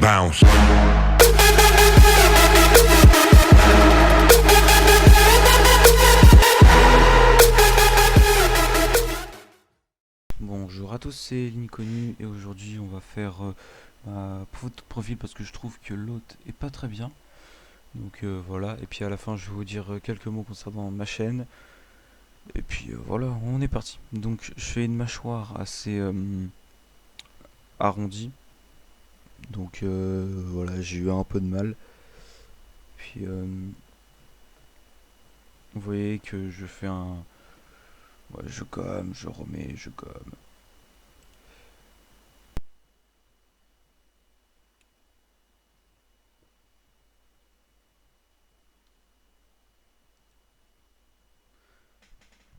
bounce. Bonjour à tous, c'est l'inconnu et aujourd'hui on va faire ma photo de profil parce que je trouve que l'autre est pas très bien. Donc voilà, et puis à la fin je vais vous dire quelques mots concernant ma chaîne. Et puis voilà, on est parti. Donc je fais une mâchoire assez arrondie. Donc voilà, j'ai eu un peu de mal. Puis vous voyez que je fais un... Ouais, je gomme, je remets, je gomme.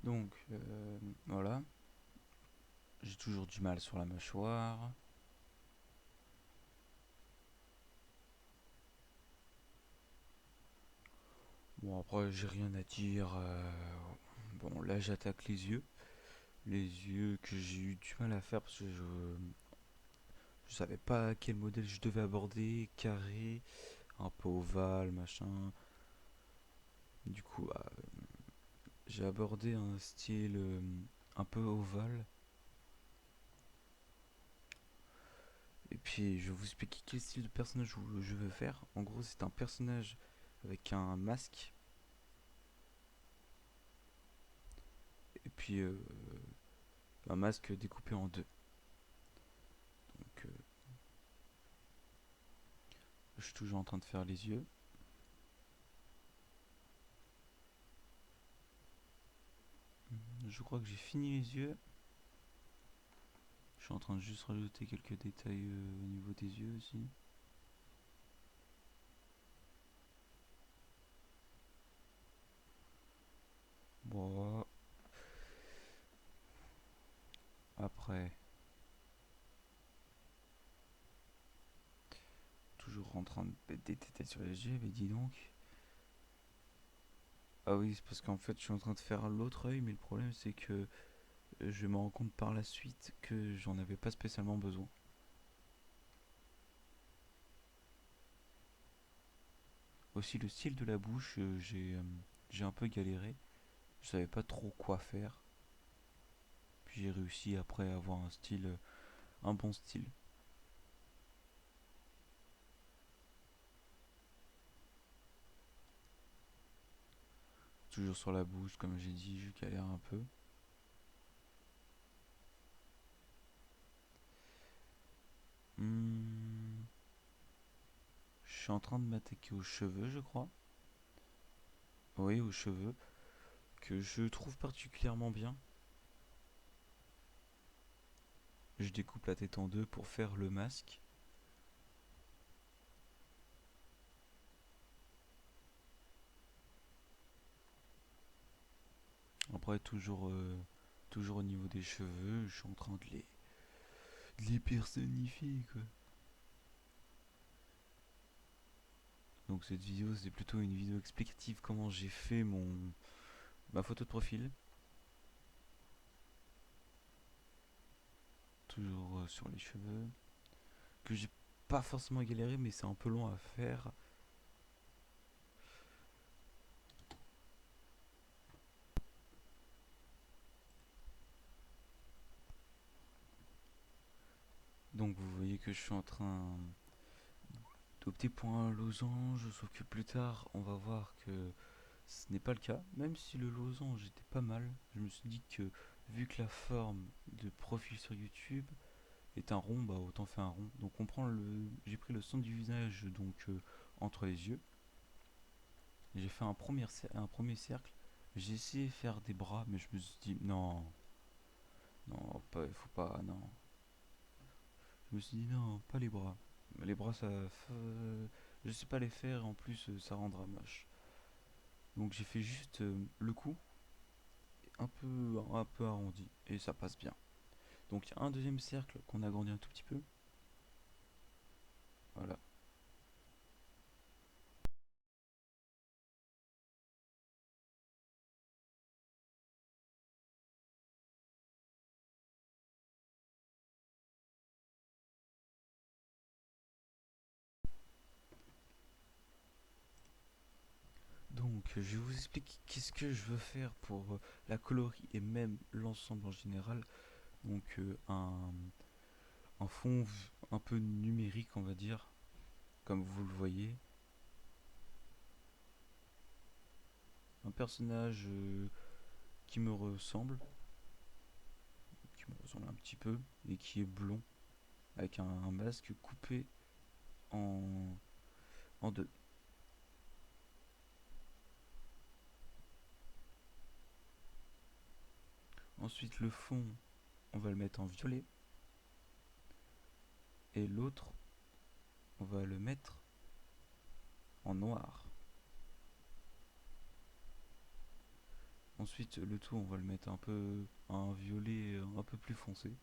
Donc voilà, j'ai toujours du mal sur la mâchoire. Bon après j'ai rien à dire. Bon là j'attaque les yeux. Les yeux que j'ai eu du mal à faire parce que je savais pas quel modèle je devais aborder. Carré, un peu ovale, machin. Du coup j'ai abordé un style un peu ovale. Et puis je vais vous expliquer quel style de personnage je veux faire. En gros c'est un personnage avec un masque. Et puis un masque découpé en deux. Donc je suis toujours en train de faire les yeux. Je crois que j'ai fini les yeux. Je suis en train de juste rajouter quelques détails au niveau des yeux aussi. Bon, après, toujours en train de mettre des détails sur les yeux, mais dis donc. Ah oui, c'est parce qu'en fait, je suis en train de faire l'autre œil, mais le problème c'est que je me rends compte par la suite que j'en avais pas spécialement besoin. Aussi, le style de la bouche, j'ai un peu galéré. Je savais pas trop quoi faire. Puis j'ai réussi après à avoir un style, un bon style. Toujours sur la bouche, comme j'ai dit, je galère un peu. Hmm, je suis en train de m'attaquer aux cheveux, je crois. Oui, aux cheveux, que je trouve particulièrement bien. Je découpe la tête en deux pour faire le masque. Après, toujours au niveau des cheveux, je suis en train de les personnifier, quoi. Donc cette vidéo, c'est plutôt une vidéo explicative comment j'ai fait ma photo de profil. Toujours sur les cheveux. Que j'ai pas forcément galéré, mais c'est un peu long à faire. Donc vous voyez que je suis en train d'opter pour un losange, sauf que plus tard, on va voir que ce n'est pas le cas. Même si le losange était pas mal, je me suis dit que vu que la forme de profil sur YouTube est un rond, bah autant faire un rond. Donc j'ai pris le centre du visage donc entre les yeux. J'ai fait un premier cercle. J'ai essayé de faire des bras, mais je me suis dit non, non, pas, il faut pas, non. Je me suis dit non, pas les bras. Les bras, je sais pas les faire et en plus ça rendra moche. Donc j'ai fait juste le cou, un peu arrondi et ça passe bien. Donc il y a un deuxième cercle qu'on agrandit un tout petit peu. Voilà. je vais vous expliquer qu'est-ce que je veux faire pour la coloris et même l'ensemble en général. Donc un fond un peu numérique, on va dire, comme vous le voyez. Un personnage qui me ressemble un petit peu et qui est blond, avec un masque coupé en, en deux. Ensuite, le fond, on va le mettre en violet. Et l'autre, on va le mettre en noir. Ensuite, le tout, on va le mettre un peu à un violet un peu plus foncé.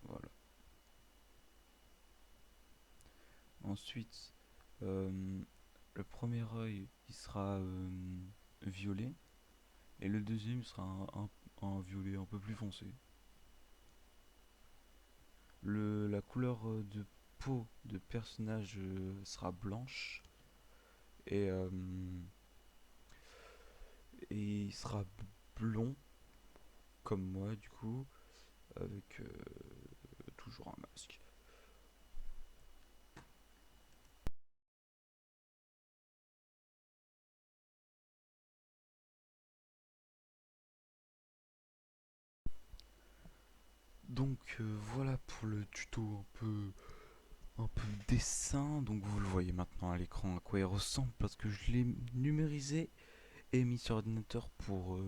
Voilà. Ensuite, le premier œil, il sera violet. Et le deuxième sera un violet un peu plus foncé. La couleur de peau de personnage sera blanche. Et, euh, et il sera blond, comme moi du coup, avec toujours un masque. Donc voilà pour le tuto un peu dessin. Donc vous le voyez maintenant à l'écran à quoi il ressemble parce que je l'ai numérisé et mis sur ordinateur pour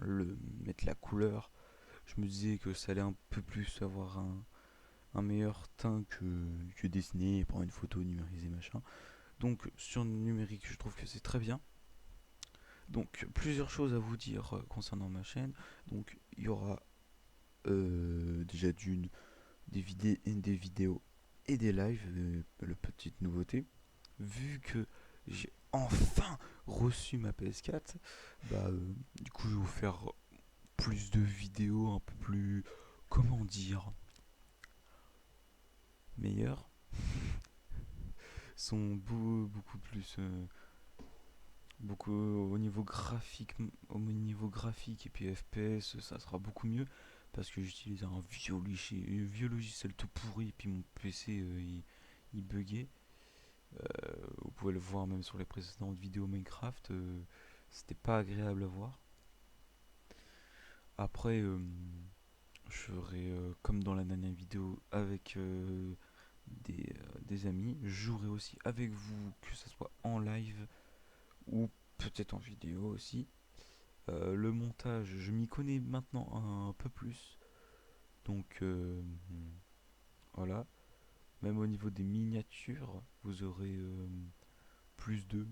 mettre la couleur. Je me disais que ça allait un peu plus avoir un meilleur teint que dessiné, prendre une photo numérisée machin. Donc sur numérique je trouve que c'est très bien. Donc plusieurs choses à vous dire concernant ma chaîne. Donc il y aura déjà des vidéos et des lives, la petite nouveauté. Vu que j'ai enfin reçu ma PS4, du coup je vais vous faire plus de vidéos un peu plus, comment dire, meilleures. Sont beaucoup plus beaucoup au niveau graphique et puis FPS ça sera beaucoup mieux parce que j'utilise un vieux logiciel tout pourri et puis mon PC il buguait. Vous pouvez le voir même sur les précédentes vidéos Minecraft, c'était pas agréable à voir. Après je ferai comme dans la dernière vidéo avec des amis, je jouerai aussi avec vous, que ce soit en live ou peut-être en vidéo aussi. Le montage, je m'y connais maintenant un peu plus. Donc voilà. Même au niveau des miniatures, vous aurez plus de.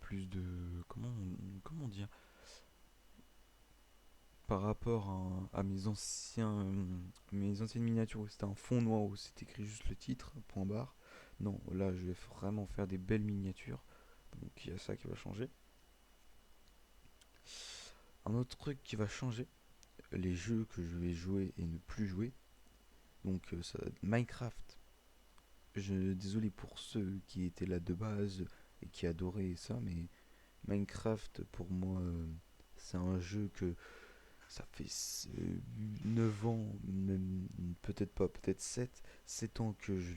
Plus de. Comment dire. Par rapport à mes anciennes miniatures où c'était un fond noir où c'était écrit juste le titre, point barre. Non, là je vais vraiment faire des belles miniatures. Donc il y a ça qui va changer. Un autre truc qui va changer, les jeux que je vais jouer et ne plus jouer. Donc Minecraft. Désolé pour ceux qui étaient là de base et qui adoraient ça, mais Minecraft pour moi c'est un jeu que ça fait 9 ans, même peut-être pas, peut-être 7 ans que je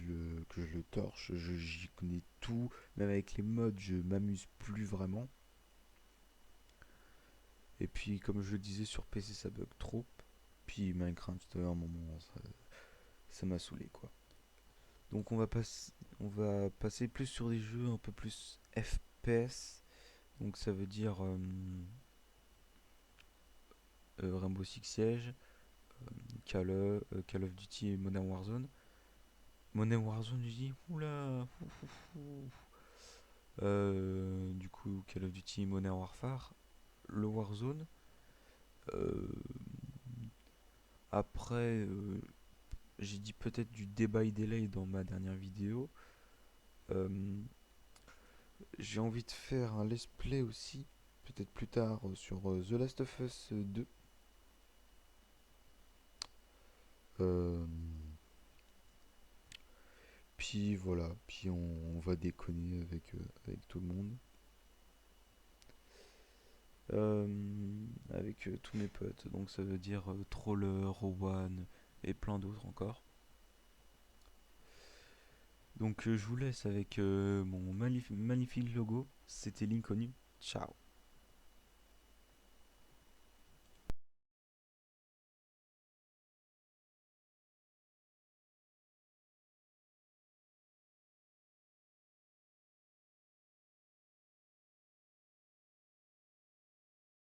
le torche, j'y connais tout, même avec les mods je m'amuse plus vraiment. Et puis comme je le disais sur PC ça bug trop, puis Minecraft à un moment ça m'a saoulé quoi. Donc on va passer plus sur des jeux un peu plus FPS. Donc ça veut dire Rainbow Six Siege, Call of Duty et Modern Warzone. Modern Warzone, je dis, oula, du coup, Call of Duty Modern Warfare, le Warzone. Euh, après, j'ai dit peut-être du Dead by Daylight dans ma dernière vidéo. Euh, j'ai envie de faire un let's play aussi peut-être plus tard sur The Last of Us 2. Euh, Puis voilà, puis on va déconner avec tout le monde. Euh, Avec tous mes potes, donc ça veut dire Troller, Rowan et plein d'autres encore. Donc je vous laisse avec mon magnifique logo. C'était l'inconnu. Ciao.